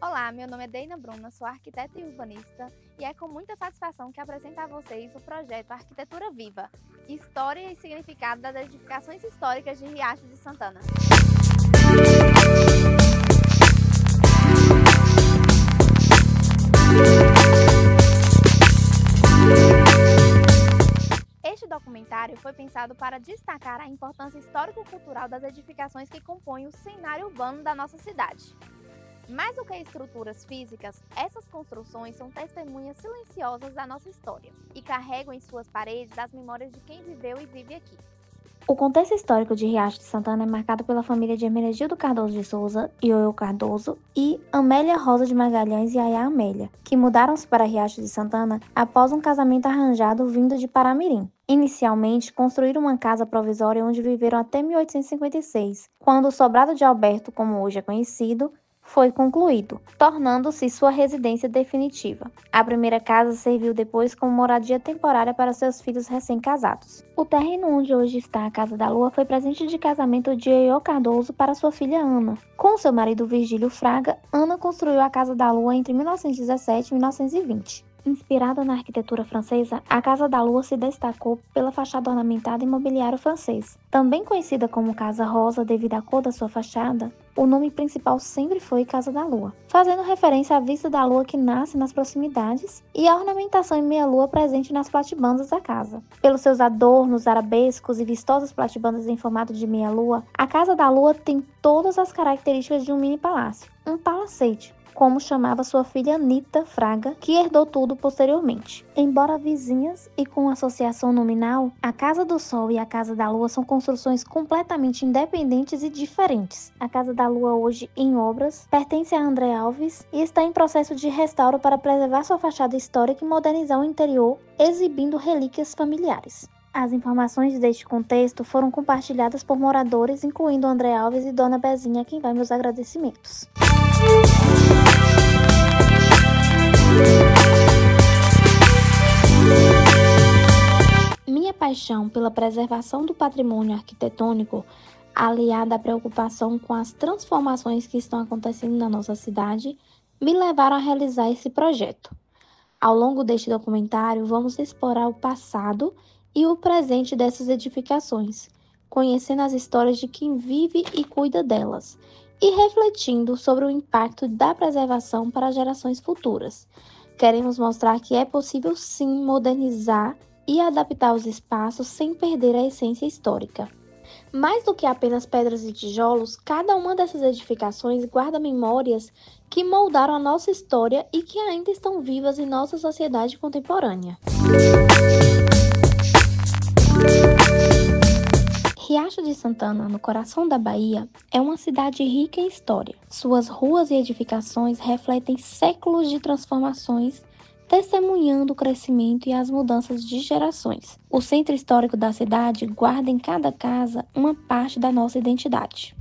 Olá, meu nome é Deina Bruna, sou arquiteta e urbanista e é com muita satisfação que apresento a vocês o projeto Arquitetura Viva, História e Significado das Edificações Históricas de Riacho de Santana. Este documentário foi pensado para destacar a importância histórico-cultural das edificações que compõem o cenário urbano da nossa cidade. Mais do que estruturas físicas, essas construções são testemunhas silenciosas da nossa história e carregam em suas paredes as memórias de quem viveu e vive aqui. O contexto histórico de Riacho de Santana é marcado pela família de Hermenegildo Cardoso de Souza, Ioiô Cardoso e Amélia Rosa de Magalhães e Ayá Amélia, que mudaram-se para Riacho de Santana após um casamento arranjado vindo de Paramirim. Inicialmente, construíram uma casa provisória onde viveram até 1856, quando o sobrado de Alberto, como hoje é conhecido, foi concluído, tornando-se sua residência definitiva. A primeira casa serviu depois como moradia temporária para seus filhos recém-casados. O terreno onde hoje está a Casa da Lua foi presente de casamento de Ioiô Cardoso para sua filha Ana. Com seu marido Virgílio Fraga, Ana construiu a Casa da Lua entre 1917 e 1920. Inspirada na arquitetura francesa, a Casa da Lua se destacou pela fachada ornamentada e mobiliário francês. Também conhecida como Casa Rosa devido à cor da sua fachada, o nome principal sempre foi Casa da Lua, fazendo referência à vista da lua que nasce nas proximidades e à ornamentação em meia-lua presente nas platibandas da casa. Pelos seus adornos arabescos e vistosas platibandas em formato de meia-lua, a Casa da Lua tem todas as características de um mini-palácio, um palacete, como chamava sua filha Anita Fraga, que herdou tudo posteriormente. Embora vizinhas e com associação nominal, a Casa do Sol e a Casa da Lua são construções completamente independentes e diferentes. A Casa da Lua, hoje em obras, pertence a André Alves e está em processo de restauro para preservar sua fachada histórica e modernizar o interior, exibindo relíquias familiares. As informações deste contexto foram compartilhadas por moradores, incluindo André Alves e Dona Bezinha, a quem vai meus agradecimentos. Minha paixão pela preservação do patrimônio arquitetônico, aliada à preocupação com as transformações que estão acontecendo na nossa cidade, me levaram a realizar esse projeto. Ao longo deste documentário, vamos explorar o passado e o presente dessas edificações, conhecendo as histórias de quem vive e cuida delas, e refletindo sobre o impacto da preservação para gerações futuras. Queremos mostrar que é possível sim modernizar e adaptar os espaços sem perder a essência histórica. Mais do que apenas pedras e tijolos, cada uma dessas edificações guarda memórias que moldaram a nossa história e que ainda estão vivas em nossa sociedade contemporânea. Riacho de Santana, no coração da Bahia, é uma cidade rica em história. Suas ruas e edificações refletem séculos de transformações, testemunhando o crescimento e as mudanças de gerações. O centro histórico da cidade guarda em cada casa uma parte da nossa identidade.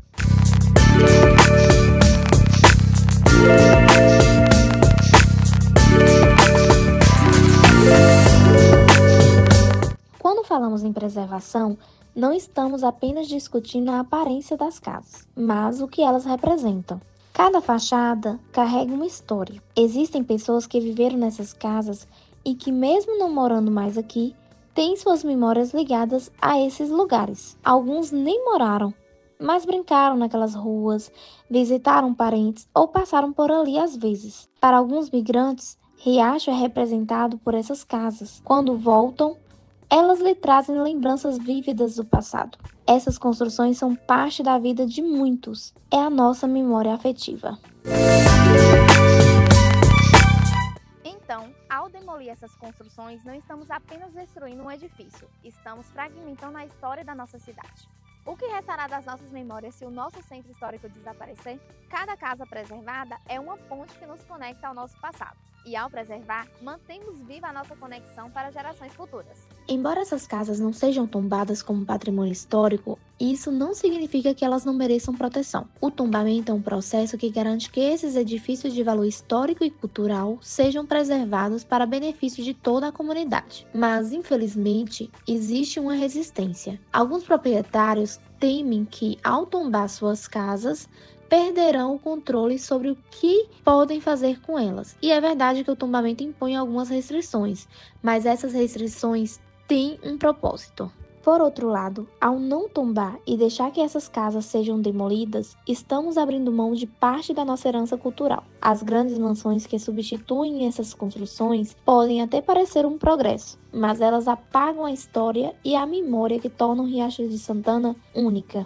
Quando falamos em preservação, não estamos apenas discutindo a aparência das casas, mas o que elas representam. Cada fachada carrega uma história. Existem pessoas que viveram nessas casas e que, mesmo não morando mais aqui, têm suas memórias ligadas a esses lugares. Alguns nem moraram, mas brincaram naquelas ruas, visitaram parentes ou passaram por ali às vezes. Para alguns migrantes, Riacho é representado por essas casas. Quando voltam, elas lhe trazem lembranças vívidas do passado. Essas construções são parte da vida de muitos. É a nossa memória afetiva. Então, ao demolir essas construções, não estamos apenas destruindo um edifício, estamos fragmentando a história da nossa cidade. O que restará das nossas memórias se o nosso centro histórico desaparecer? Cada casa preservada é uma ponte que nos conecta ao nosso passado. E ao preservar, mantemos viva a nossa conexão para gerações futuras. Embora essas casas não sejam tombadas como patrimônio histórico, Isso não significa que elas não mereçam proteção. O tombamento é um processo que garante que esses edifícios de valor histórico e cultural sejam preservados para benefício de toda a comunidade. Mas, infelizmente, existe uma resistência. Alguns proprietários temem que, ao tombar suas casas, perderão o controle sobre o que podem fazer com elas. E é verdade que o tombamento impõe algumas restrições, mas essas restrições têm um propósito. Por outro lado, ao não tombar e deixar que essas casas sejam demolidas, estamos abrindo mão de parte da nossa herança cultural. As grandes mansões que substituem essas construções podem até parecer um progresso, mas elas apagam a história e a memória que tornam Riacho de Santana única.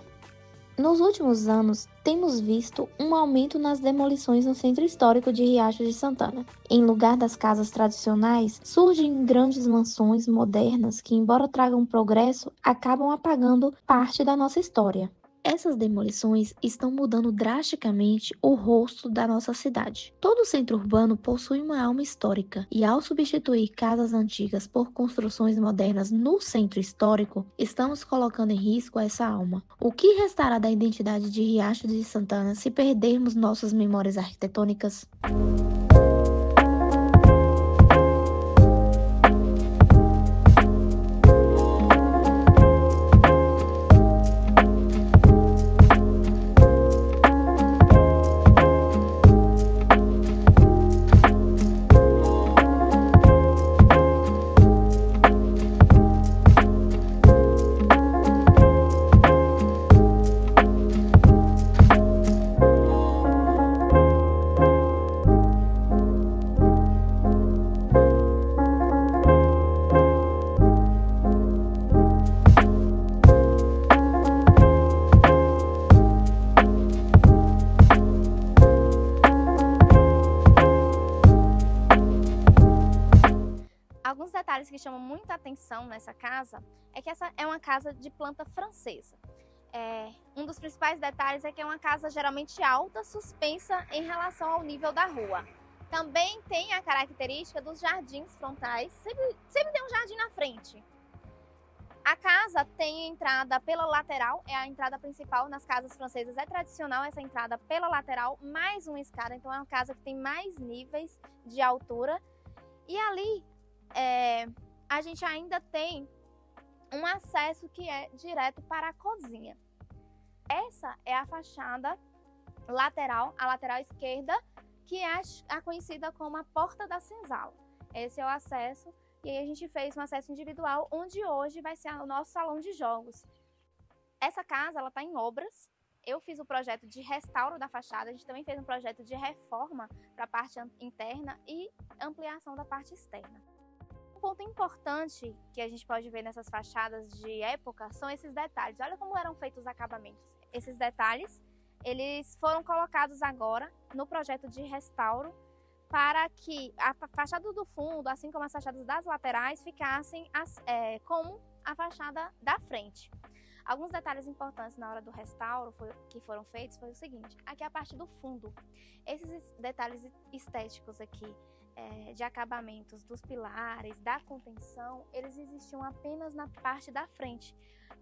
Nos últimos anos, temos visto um aumento nas demolições no centro histórico de Riacho de Santana. Em lugar das casas tradicionais, surgem grandes mansões modernas que, embora tragam progresso, acabam apagando parte da nossa história. Essas demolições estão mudando drasticamente o rosto da nossa cidade. Todo centro urbano possui uma alma histórica, e ao substituir casas antigas por construções modernas no centro histórico, estamos colocando em risco essa alma. O que restará da identidade de Riacho de Santana se perdermos nossas memórias arquitetônicas? Alguns detalhes que chamam muita atenção nessa casa é que essa é uma casa de planta francesa. Um dos principais detalhes é que é uma casa geralmente alta, suspensa em relação ao nível da rua. Também tem a característica dos jardins frontais, sempre tem um jardim na frente. A casa tem entrada pela lateral, é a entrada principal. Nas casas francesas é tradicional essa entrada pela lateral, mais uma escada, então é uma casa que tem mais níveis de altura. E ali a gente ainda tem um acesso que é direto para a cozinha. Essa é a fachada lateral, a lateral esquerda, que é a conhecida como a Porta da Senzala. Esse é o acesso, e aí a gente fez um acesso individual, onde hoje vai ser o nosso salão de jogos. Essa casa ela está em obras. Eu fiz o projeto de restauro da fachada, a gente também fez um projeto de reforma para a parte interna e ampliação da parte externa. Um ponto importante que a gente pode ver nessas fachadas de época são esses detalhes. Olha como eram feitos os acabamentos. Esses detalhes, eles foram colocados agora no projeto de restauro para que a fachada do fundo, assim como as fachadas das laterais, ficassem como a fachada da frente. Alguns detalhes importantes na hora do restauro que foram feitos foi o seguinte: aqui é a parte do fundo. Esses detalhes estéticos aqui, de acabamentos dos pilares, da contenção, eles existiam apenas na parte da frente.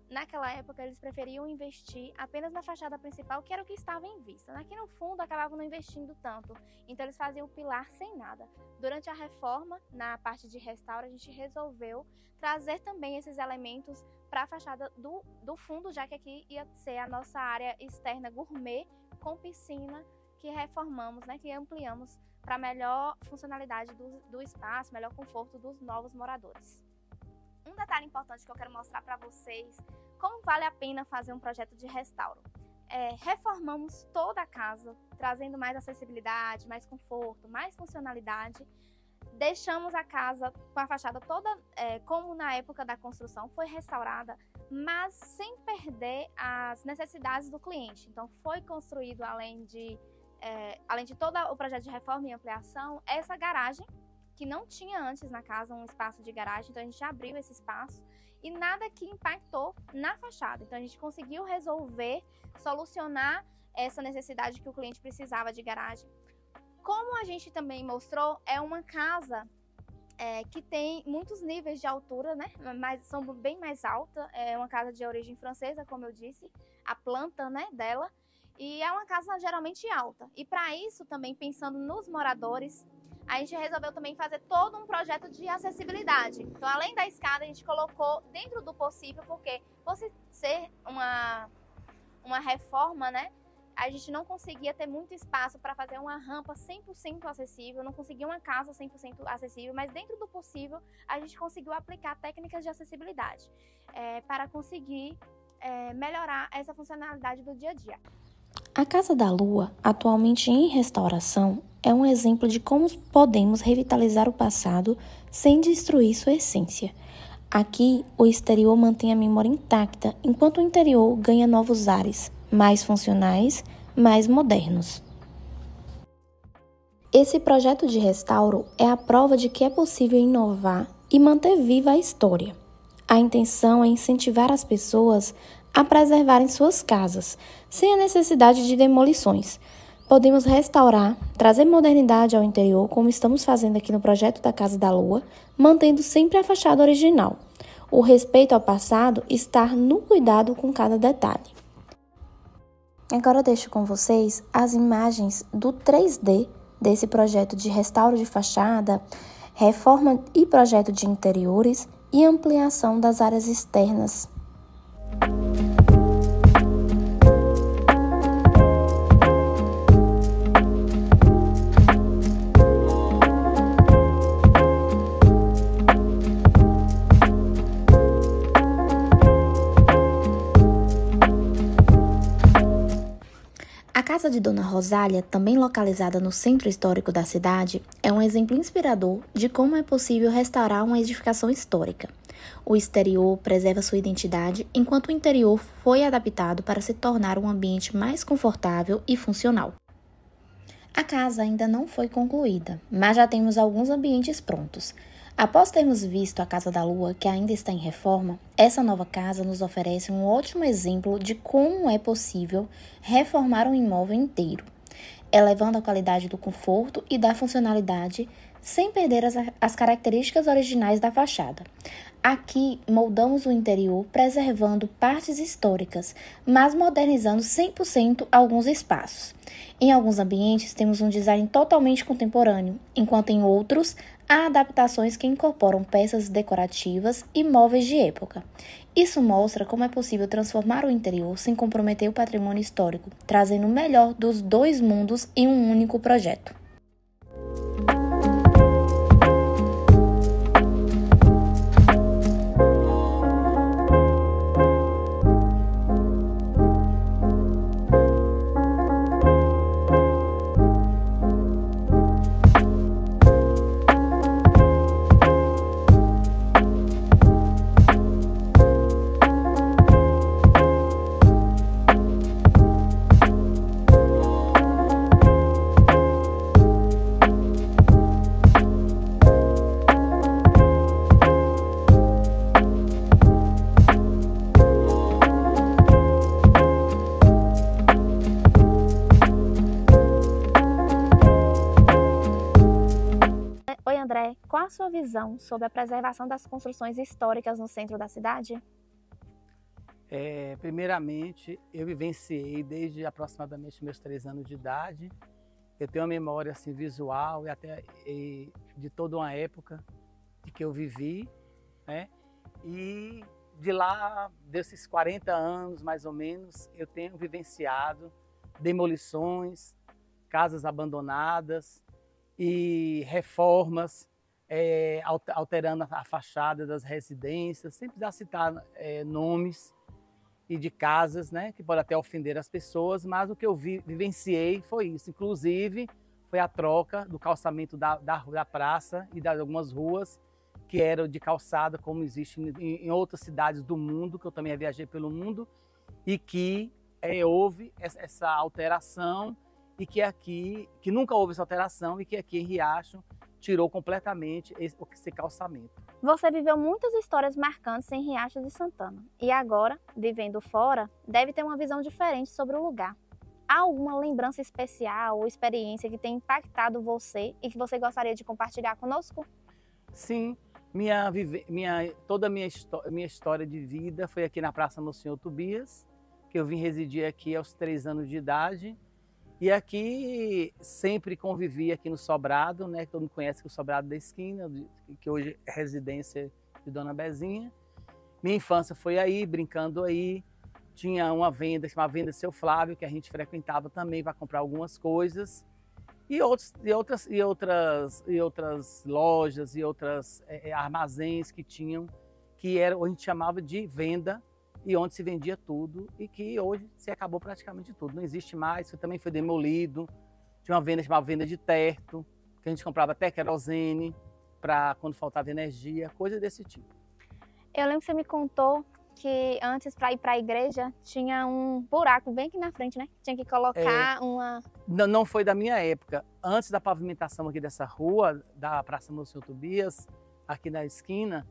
Naquela época, eles preferiam investir apenas na fachada principal, que era o que estava em vista. Aqui no fundo, acabavam não investindo tanto, então eles faziam o pilar sem nada. Durante a reforma, na parte de restauro, a gente resolveu trazer também esses elementos para a fachada do fundo, já que aqui ia ser a nossa área externa gourmet com piscina, que reformamos, que ampliamos para melhor funcionalidade do espaço, melhor conforto dos novos moradores. Um detalhe importante que eu quero mostrar para vocês como vale a pena fazer um projeto de restauro. Reformamos toda a casa, trazendo mais acessibilidade, mais conforto, mais funcionalidade. Deixamos a casa com a fachada toda como na época da construção, foi restaurada, mas sem perder as necessidades do cliente. Então foi construído, além de todo o projeto de reforma e ampliação, essa garagem, que não tinha antes na casa um espaço de garagem, então a gente abriu esse espaço e nada que impactou na fachada. Então a gente conseguiu solucionar essa necessidade que o cliente precisava de garagem. Como a gente também mostrou, é uma casa que tem muitos níveis de altura, né? Mas são bem mais alta. É uma casa de origem francesa, como eu disse, a planta, né, dela. E é uma casa geralmente alta. E para isso, também pensando nos moradores, a gente resolveu também fazer todo um projeto de acessibilidade. Então, além da escada, a gente colocou dentro do possível, porque por ser uma reforma, né? A gente não conseguia ter muito espaço para fazer uma rampa 100% acessível, não conseguia uma casa 100% acessível, mas dentro do possível a gente conseguiu aplicar técnicas de acessibilidade para conseguir melhorar essa funcionalidade do dia a dia. A Casa da Lua, atualmente em restauração, é um exemplo de como podemos revitalizar o passado sem destruir sua essência. Aqui, o exterior mantém a memória intacta, enquanto o interior ganha novos ares, mais funcionais, mais modernos. Esse projeto de restauro é a prova de que é possível inovar e manter viva a história. A intenção é incentivar as pessoas a preservarem suas casas, sem a necessidade de demolições. Podemos restaurar, trazer modernidade ao interior, como estamos fazendo aqui no projeto da Casa da Lua, mantendo sempre a fachada original. O respeito ao passado está no cuidado com cada detalhe. Agora eu deixo com vocês as imagens do 3D desse projeto de restauro de fachada, reforma e projeto de interiores e ampliação das áreas externas. A casa de Dona Rosália, também localizada no centro histórico da cidade, é um exemplo inspirador de como é possível restaurar uma edificação histórica. O exterior preserva sua identidade, enquanto o interior foi adaptado para se tornar um ambiente mais confortável e funcional. A casa ainda não foi concluída, mas já temos alguns ambientes prontos. Após termos visto a Casa da Lua, que ainda está em reforma, essa nova casa nos oferece um ótimo exemplo de como é possível reformar um imóvel inteiro, elevando a qualidade do conforto e da funcionalidade sem perder as características originais da fachada. Aqui, moldamos o interior preservando partes históricas, mas modernizando 100% alguns espaços. Em alguns ambientes, temos um design totalmente contemporâneo, enquanto em outros, há adaptações que incorporam peças decorativas e móveis de época. Isso mostra como é possível transformar o interior sem comprometer o patrimônio histórico, trazendo o melhor dos dois mundos em um único projeto. Oi, André, qual a sua visão sobre a preservação das construções históricas no centro da cidade? Primeiramente, eu vivenciei desde aproximadamente meus 3 anos de idade. Eu tenho uma memória assim, visual de toda uma época de que eu vivi, né? E de lá, desses 40 anos mais ou menos, eu tenho vivenciado demolições, casas abandonadas e reformas, alterando a fachada das residências, sempre dá citar nomes e de casas, né, que pode até ofender as pessoas, mas o que eu vivenciei foi isso. Inclusive, foi a troca do calçamento da praça e de algumas ruas que eram de calçada, como existe em outras cidades do mundo, que eu também viajei pelo mundo, e que houve essa alteração, e que nunca houve essa alteração, e que aqui em Riacho tirou completamente esse calçamento. Você viveu muitas histórias marcantes em Riacho de Santana e agora, vivendo fora, deve ter uma visão diferente sobre o lugar. Há alguma lembrança especial ou experiência que tenha impactado você e que você gostaria de compartilhar conosco? Sim, toda a minha história de vida foi aqui na Praça Monsenhor Tobias, que eu vim residir aqui aos 3 anos de idade. E aqui sempre convivi aqui no Sobrado, né? Todo mundo conhece o Sobrado da Esquina, que hoje é residência de Dona Bezinha. Minha infância foi aí, brincando aí. Tinha uma venda, chamada Venda Seu Flávio, que a gente frequentava também para comprar algumas coisas. E outras lojas e outros armazéns que tinham, que a gente chamava de venda, e onde se vendia tudo, e que hoje se acabou praticamente tudo. Não existe mais, também foi demolido. Tinha uma venda chamada Venda de Terto, que a gente comprava até querosene para quando faltava energia, coisa desse tipo. Eu lembro que você me contou que antes, para ir para a igreja, tinha um buraco bem aqui na frente, né? Tinha que colocar uma... Não foi da minha época. Antes da pavimentação aqui dessa rua, da Praça Monsenhor Tobias, aqui na esquina,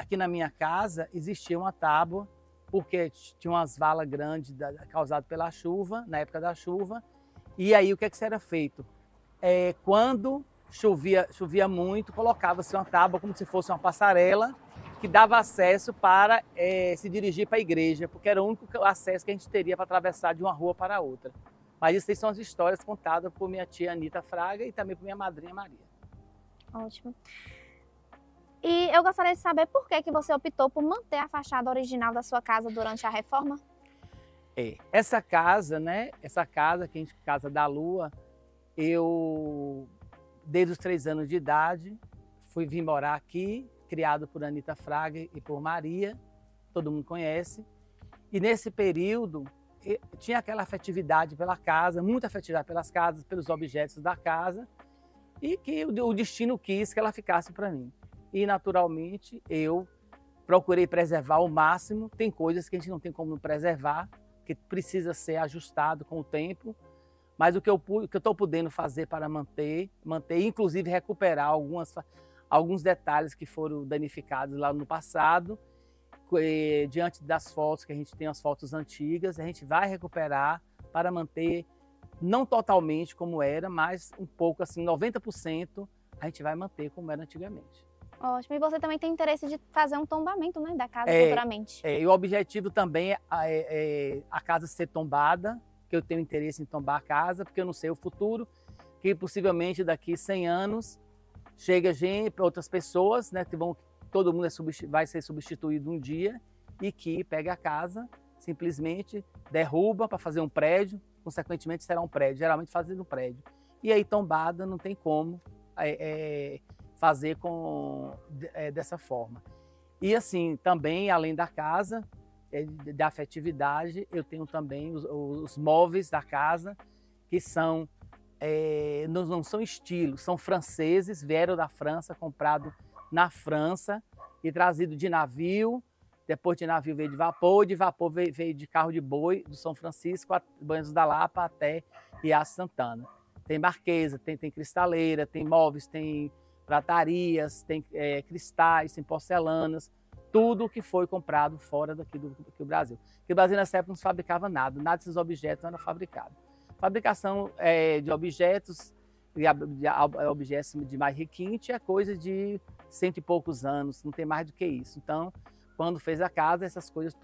aqui na minha casa existia uma tábua, porque tinha umas valas grandes causadas pela chuva, na época da chuva. E aí o que era feito? Quando chovia muito, colocava-se uma tábua como se fosse uma passarela, que dava acesso para se dirigir para a igreja, porque era o único acesso que a gente teria para atravessar de uma rua para outra. Mas essas são as histórias contadas por minha tia Anita Fraga e também por minha madrinha Maria. Ótimo. E eu gostaria de saber por que você optou por manter a fachada original da sua casa durante a reforma? Essa casa, né? Essa casa, que a gente Casa da Lua, eu, desde os 3 anos de idade, vim morar aqui, criado por Anita Fraga e por Maria, todo mundo conhece. E nesse período, tinha aquela afetividade pela casa, muita afetividade pelas casas, pelos objetos da casa, e que o destino quis que ela ficasse para mim. E, naturalmente, eu procurei preservar ao máximo. Tem coisas que a gente não tem como preservar, que precisa ser ajustado com o tempo, mas o que eu estou podendo fazer para manter, inclusive recuperar alguns detalhes que foram danificados lá no passado, diante das fotos, que a gente tem as fotos antigas, a gente vai recuperar para manter, não totalmente como era, mas um pouco assim, 90% a gente vai manter como era antigamente. Ótimo. E você também tem interesse de fazer um tombamento, né, da casa futuramente? E o objetivo também é a casa ser tombada, que eu tenho interesse em tombar a casa, porque eu não sei o futuro, que possivelmente daqui 100 anos chega outras pessoas, né, todo mundo vai ser substituído um dia, e que pega a casa, simplesmente derruba para fazer um prédio, consequentemente será um prédio, geralmente fazendo um prédio. E aí tombada não tem como fazer dessa forma. E assim, também, além da casa, da afetividade, eu tenho também os móveis da casa, que são, não são estilos, são franceses, vieram da França, comprado na França e trazido de navio. Depois de navio veio de vapor veio de carro de boi, do São Francisco, Banhos da Lapa até Riacho Santana. Tem marquesa, tem cristaleira, tem móveis, tem pratarias, tem cristais, tem porcelanas, tudo que foi comprado fora daqui do Brasil. Porque o Brasil nessa época não se fabricava nada desses objetos era fabricado. Fabricação de objetos, objetos de mais requinte, é coisa de 100 e poucos anos, não tem mais do que isso. Então, quando fez a casa, essas coisas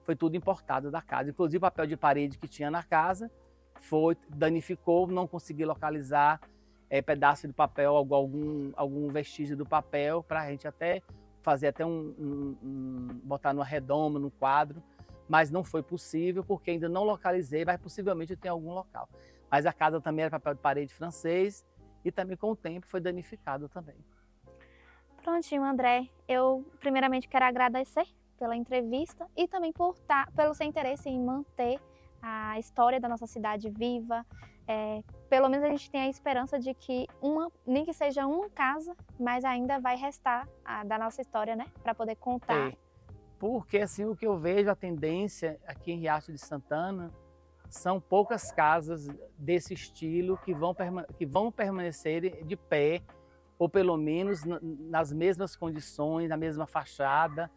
foi tudo importado da casa. Inclusive o papel de parede que tinha na casa danificou, não consegui localizar pedaço de papel, algum vestígio do papel, para a gente fazer botar numa redoma, num quadro, mas não foi possível, porque ainda não localizei, mas possivelmente tem algum local. Mas a casa também era papel de parede francês, e também com o tempo foi danificado também. Prontinho, André. Eu primeiramente quero agradecer pela entrevista e também pelo seu interesse em manter a história da nossa cidade viva. Pelo menos a gente tem a esperança de que nem que seja uma casa, mas ainda vai restar da nossa história, né? Para poder contar. Porque assim, o que eu vejo, a tendência aqui em Riacho de Santana, são poucas casas desse estilo que vão permanecer de pé, ou pelo menos nas mesmas condições, na mesma fachada,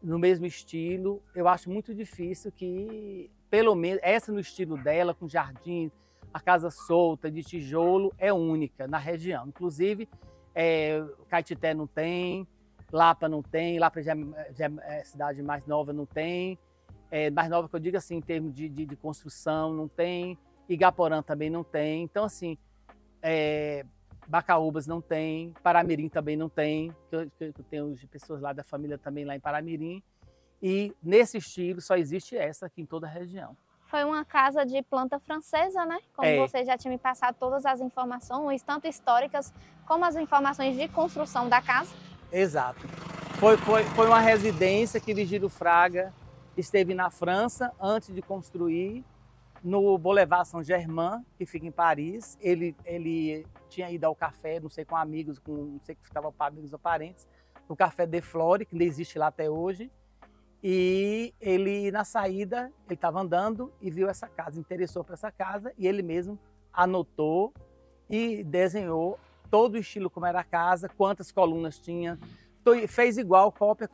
no mesmo estilo. Eu acho muito difícil que, pelo menos, essa no estilo dela, com jardim, A casa solta de tijolo é única na região. Inclusive, Caetité não tem, Lapa não tem, Lapa já é cidade mais nova, não tem. Mais nova que eu digo assim, em termos de construção, não tem. Igaporã também não tem. Então, assim, Bacaúbas não tem, Paramirim também não tem. Eu tenho pessoas lá da família também lá em Paramirim. E nesse estilo só existe essa aqui em toda a região. Foi uma casa de planta francesa, né? Como você já tinha me passado todas as informações, tanto históricas como as informações de construção da casa. Exato. Foi uma residência que Virgílio Fraga esteve na França antes de construir, no Boulevard Saint-Germain, que fica em Paris. Ele tinha ido ao café, não sei com amigos, não sei que estava para amigos ou parentes, o Café de Flore, que ainda existe lá até hoje. E ele, na saída, ele estava andando e viu essa casa, interessou por essa casa e ele mesmo anotou e desenhou todo o estilo como era a casa, quantas colunas tinha, fez igual, cópia.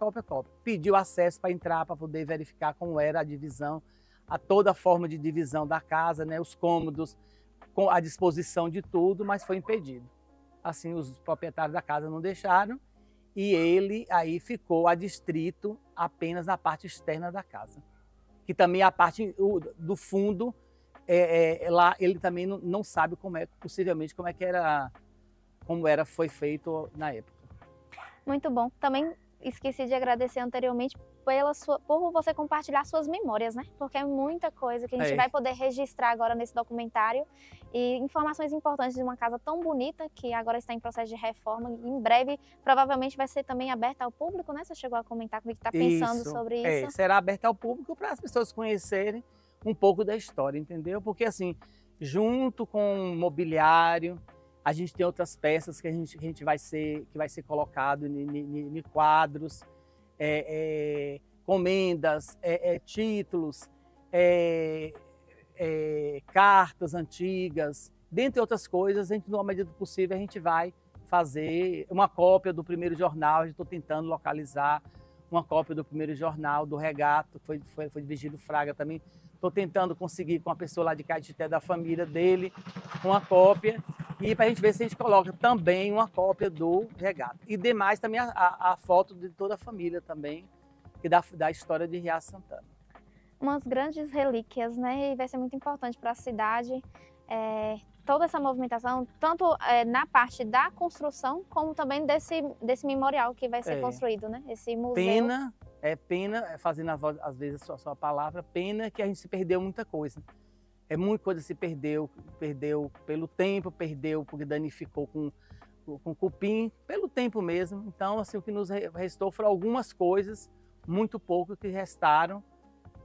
Pediu acesso para entrar, para poder verificar como era a divisão, toda a forma de divisão da casa, né, os cômodos, com a disposição de tudo, mas foi impedido. Assim, os proprietários da casa não deixaram. E ele aí ficou adstrito apenas na parte externa da casa. Que também a parte do fundo, lá ele também não sabe possivelmente foi feito na época. Muito bom. Também esqueci de agradecer anteriormente por você compartilhar suas memórias, né? Porque é muita coisa que a gente vai poder registrar agora nesse documentário e informações importantes de uma casa tão bonita que agora está em processo de reforma. Em breve, provavelmente vai ser também aberta ao público, né? Você chegou a comentar comigo que está pensando sobre isso. Será aberta ao público para as pessoas conhecerem um pouco da história, entendeu? Porque assim, junto com o mobiliário, a gente tem outras peças que vai ser colocado em quadros, comendas, títulos, cartas antigas, dentre outras coisas. A gente, na medida do possível, a gente vai fazer uma cópia do primeiro jornal. Estou tentando localizar uma cópia do primeiro jornal do Regato, que foi de Virgílio Fraga também. Estou tentando conseguir com a pessoa lá de Caetité, da família dele, uma cópia. E para a gente ver se a gente coloca também uma cópia do Regato. E demais também a foto de toda a família também, e da história de Riacho Santana. Umas grandes relíquias, né? E vai ser muito importante para a cidade. Toda essa movimentação, tanto na parte da construção, como também desse memorial que vai ser construído, né? Esse museu. Pena, fazendo às vezes a sua palavra, pena que a gente se perdeu muita coisa. Muita coisa se perdeu pelo tempo, perdeu porque danificou com cupim, pelo tempo mesmo. Então, assim, o que nos restou foram algumas coisas, muito pouco, que restaram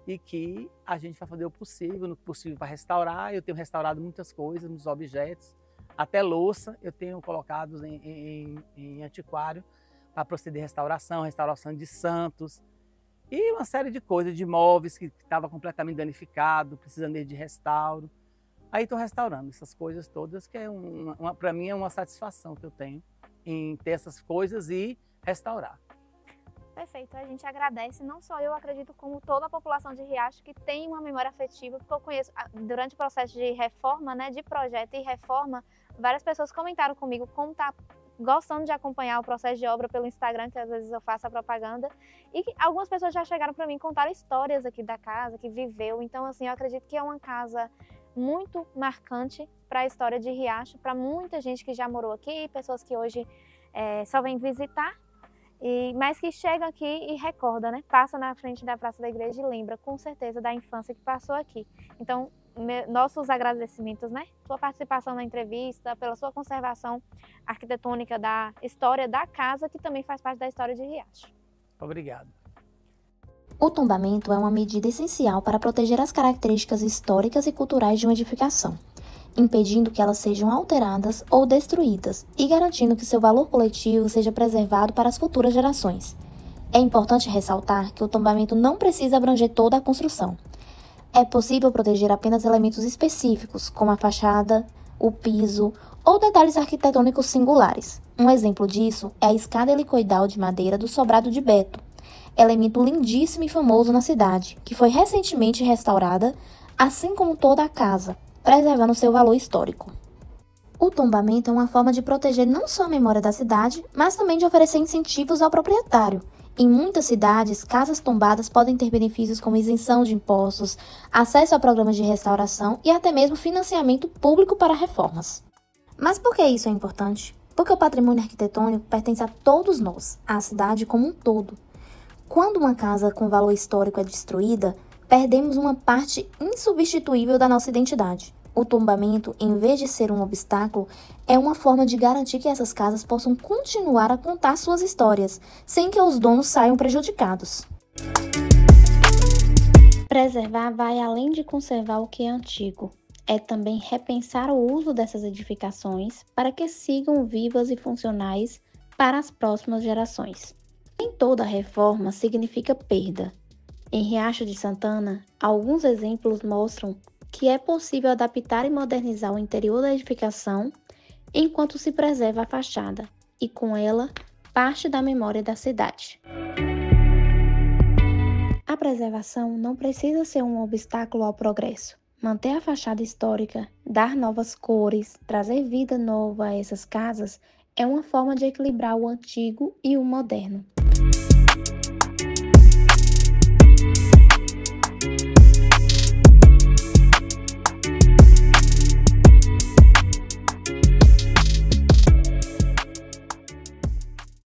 e que a gente vai fazer o possível para restaurar. Eu tenho restaurado muitas coisas, muitos objetos, até louça eu tenho colocado em antiquário para proceder restauração de santos e uma série de coisas, de móveis que estava completamente danificado, precisando de restauro. Aí estou restaurando essas coisas todas, que para mim é uma satisfação que eu tenho em ter essas coisas e restaurar. Perfeito, a gente agradece, não só eu acredito, como toda a população de Riacho que tem uma memória afetiva, porque eu conheço, durante o processo de reforma, né, de projeto e reforma, várias pessoas comentaram comigo como tá gostando de acompanhar o processo de obra pelo Instagram, que às vezes eu faço a propaganda, e algumas pessoas já chegaram para mim contar histórias aqui da casa, que viveu. Então, assim, eu acredito que é uma casa muito marcante para a história de Riacho, para muita gente que já morou aqui, pessoas que hoje só vêm visitar, mas que chega aqui e recorda, né? Passa na frente da Praça da Igreja e lembra com certeza da infância que passou aqui. Então, nossos agradecimentos, né? Sua participação na entrevista, pela sua conservação arquitetônica da história da casa, que também faz parte da história de Riacho. Obrigado. O tombamento é uma medida essencial para proteger as características históricas e culturais de uma edificação, impedindo que elas sejam alteradas ou destruídas e garantindo que seu valor coletivo seja preservado para as futuras gerações. É importante ressaltar que o tombamento não precisa abranger toda a construção. É possível proteger apenas elementos específicos, como a fachada, o piso ou detalhes arquitetônicos singulares. Um exemplo disso é a escada helicoidal de madeira do Sobrado de Beto, elemento lindíssimo e famoso na cidade, que foi recentemente restaurada, assim como toda a casa, preservando seu valor histórico. O tombamento é uma forma de proteger não só a memória da cidade, mas também de oferecer incentivos ao proprietário. Em muitas cidades, casas tombadas podem ter benefícios como isenção de impostos, acesso a programas de restauração e até mesmo financiamento público para reformas. Mas por que isso é importante? Porque o patrimônio arquitetônico pertence a todos nós, à cidade como um todo. Quando uma casa com valor histórico é destruída, perdemos uma parte insubstituível da nossa identidade. O tombamento, em vez de ser um obstáculo, é uma forma de garantir que essas casas possam continuar a contar suas histórias, sem que os donos saiam prejudicados. Preservar vai além de conservar o que é antigo. É também repensar o uso dessas edificações para que sigam vivas e funcionais para as próximas gerações. Nem toda reforma significa perda. Em Riacho de Santana, alguns exemplos mostram que é possível adaptar e modernizar o interior da edificação enquanto se preserva a fachada e, com ela, parte da memória da cidade. A preservação não precisa ser um obstáculo ao progresso. Manter a fachada histórica, dar novas cores, trazer vida nova a essas casas é uma forma de equilibrar o antigo e o moderno.